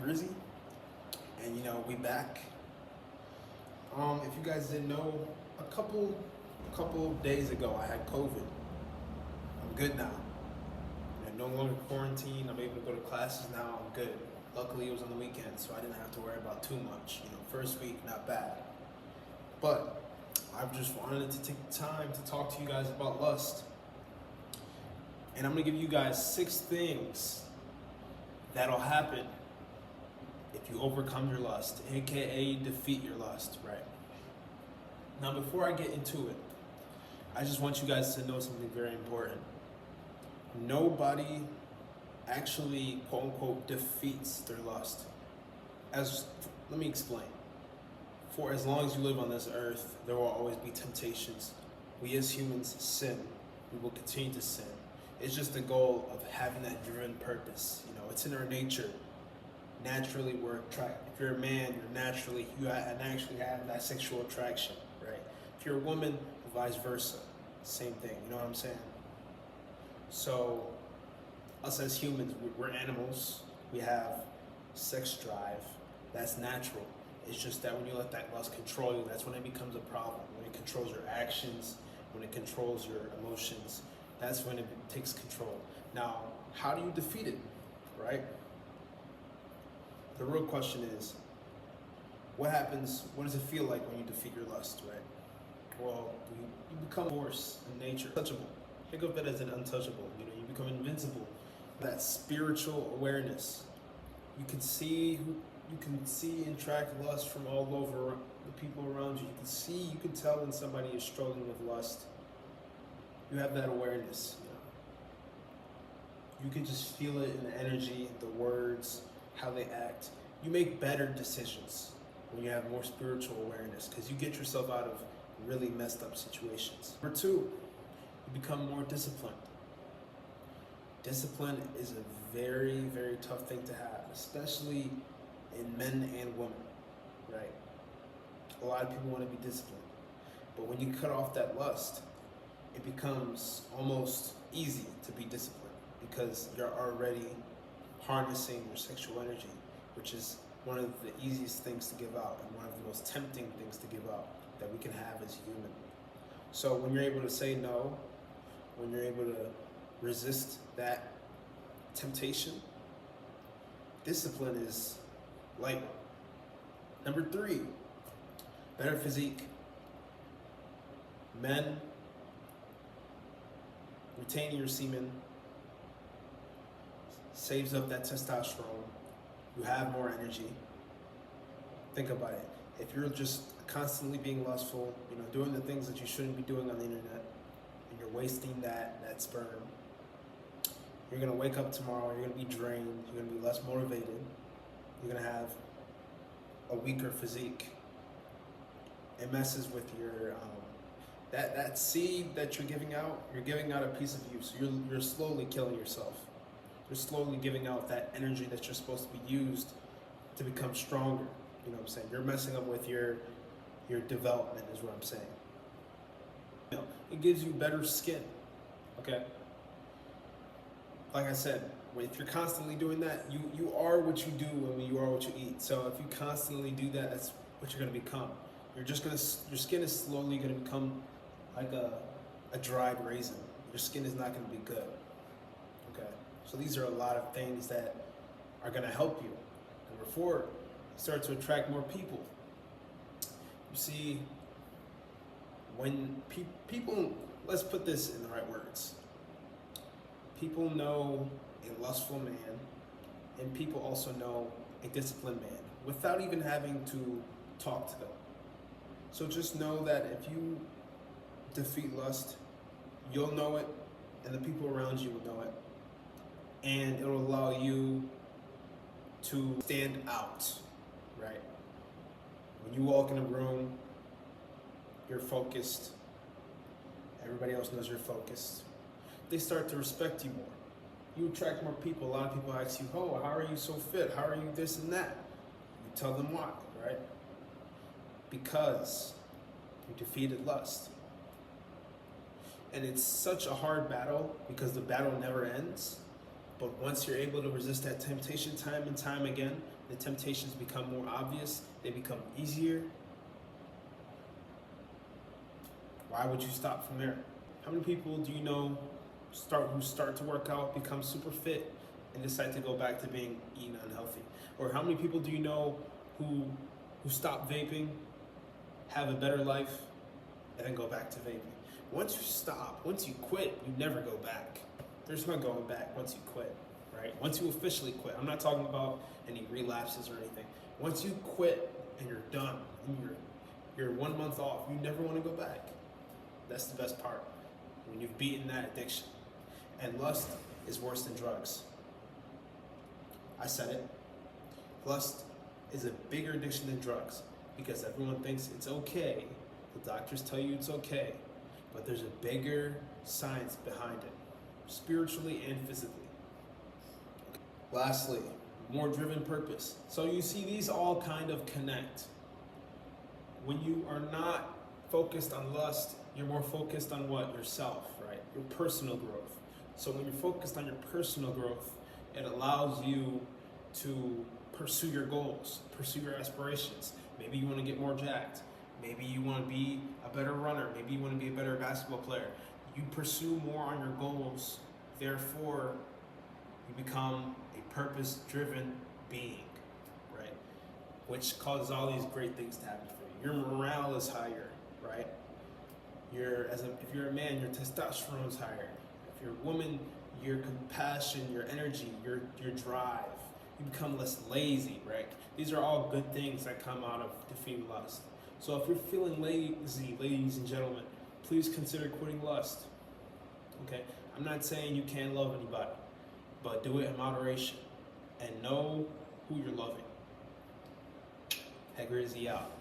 Grizzy, and we back. If you guys didn't know, a couple days ago I had COVID. I'm good now. No longer quarantined. I'm able to go to classes now. I'm good. Luckily, it was on the weekend, so I didn't have to worry about too much. First week not bad, but I've just wanted to take the time to talk to you guys about lust, and I'm gonna give you guys 6 things that'll happen if you overcome your lust, aka defeat your lust, right? Now, before I get into it, I just want you guys to know something very important. Nobody actually, quote unquote, defeats their lust. Let me explain. For as long as you live on this earth, there will always be temptations. We as humans sin. We will continue to sin. It's just the goal of having that driven purpose. It's in our nature. Naturally, we're attracted. If you're a man, you naturally have that sexual attraction, right? If you're a woman, vice versa. Same thing. You know what I'm saying? So, us as humans, we're animals. We have sex drive. That's natural. It's just that when you let that lust control you, that's when it becomes a problem. When it controls your actions, when it controls your emotions, that's when it takes control. Now, how do you defeat it, right? The real question is, what happens, what does it feel like when you defeat your lust, right? Well, you become a force in nature, untouchable. Think of it as an untouchable. You become invincible. That spiritual awareness. You can see and track lust from all over the people around you. You can tell when somebody is struggling with lust. You have that awareness. You can just feel it in the energy, the words, how they act. You make better decisions when you have more spiritual awareness because you get yourself out of really messed up situations. Number 2, you become more disciplined. Discipline is a very, very tough thing to have, especially in men and women, right? A lot of people want to be disciplined. But when you cut off that lust, it becomes almost easy to be disciplined because you're already harnessing your sexual energy, which is one of the easiest things to give out and one of the most tempting things to give out that we can have as human. So when you're able to say no, when you're able to resist that temptation, discipline is light. Number 3, better physique. Men, retaining your semen saves up that testosterone. You have more energy. Think about it. If you're just constantly being lustful, doing the things that you shouldn't be doing on the internet, and you're wasting that sperm, you're gonna wake up tomorrow, you're gonna be drained, you're gonna be less motivated, you're gonna have a weaker physique. It messes with your that seed that you're giving out a piece of you, so you're slowly killing yourself. You're slowly giving out that energy that you're supposed to be used to become stronger. You know what I'm saying? You're messing up with your development is what I'm saying. It gives you better skin, okay? Like I said, if you're constantly doing that, you are what you do and you are what you eat. So if you constantly do that, that's what you're gonna become. Your skin is slowly gonna become like a dried raisin. Your skin is not gonna be good, okay? So these are a lot of things that are gonna help you. Number 4, you start to attract more people. You see, when people, let's put this in the right words. People know a lustful man, and people also know a disciplined man without even having to talk to them. So just know that if you defeat lust, you'll know it, and the people around you will know it, and it'll allow you to stand out, right? When you walk in a room, you're focused. Everybody else knows you're focused. They start to respect you more. You attract more people. A lot of people ask you, oh, how are you so fit? How are you this and that? You tell them why, right? Because you defeated lust. And it's such a hard battle because the battle never ends. But once you're able to resist that temptation time and time again, the temptations become more obvious, they become easier, why would you stop from there? How many people do you know who start to work out, become super fit, and decide to go back to being eating unhealthy? Or how many people do you know who stop vaping, have a better life, and then go back to vaping? Once you stop, once you quit, you never go back. There's no going back once you quit, right? Once you officially quit. I'm not talking about any relapses or anything. Once you quit and you're done, and you're 1 month off, you never want to go back. That's the best part, when you've beaten that addiction. And lust is worse than drugs. I said it. Lust is a bigger addiction than drugs, because everyone thinks it's okay. The doctors tell you it's okay, but there's a bigger science behind it, spiritually and physically. Lastly, more driven purpose. So you see, these all kind of connect. When you are not focused on lust, you're more focused on what? Yourself, right? Your personal growth. So when you're focused on your personal growth, it allows you to pursue your goals, pursue your aspirations. Maybe you want to get more jacked. Maybe you want to be a better runner. Maybe you want to be a better basketball player. You pursue more on your goals. Therefore, you become a purpose-driven being, right? Which causes all these great things to happen for you. Your morale is higher, right? If you're a man, your testosterone is higher. If you're a woman, your compassion, your energy, your drive. You become less lazy, right? These are all good things that come out of defeating lust. So if you're feeling lazy, ladies and gentlemen, please consider quitting lust. Okay? I'm not saying you can't love anybody, but do it in moderation and know who you're loving. Head Grizzy out.